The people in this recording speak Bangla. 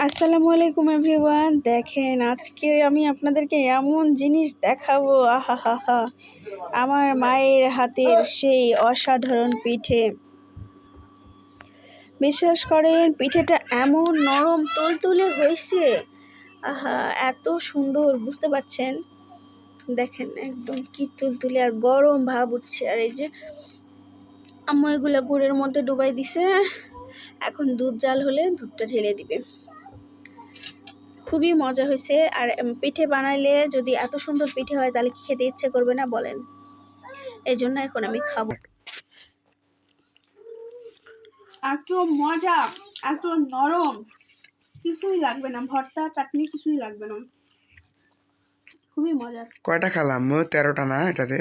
আসসালামু আলাইকুম এভরিওয়ান। দেখেন আজকে আমি আপনাদেরকে এমন জিনিস দেখাবো, আহা হা হা, আমার মায়ের হাতের সেই অসাধারণ পিঠে। বিশ্বাস করেন পিঠেটা এমন নরম তুলতুলে হয়েছে, আহা এত সুন্দর, বুঝতে পারছেন? দেখেন একদম কি তুলতুলে আর গরম ভাব উঠছে। আর এই যে আম্মু এগুলো গুড়ের মধ্যে ডুবাই দিছে, এখন দুধ জাল হলে দুধটা ঢেলে দিবে। খুবই মজা হয়েছে। আর পিঠে বানাইলে যদি এত সুন্দর পিঠে হয় তাহলে কি খেতে ইচ্ছে করবে না বলেন? এই জন্য এখন আমি খাবো। এত মজা, এত নরম, কিছুই লাগবে না, ভর্তা চাটনি কিছুই লাগবে না, খুবই মজা। কয়টা খেলাম? 13টা না এটাতে?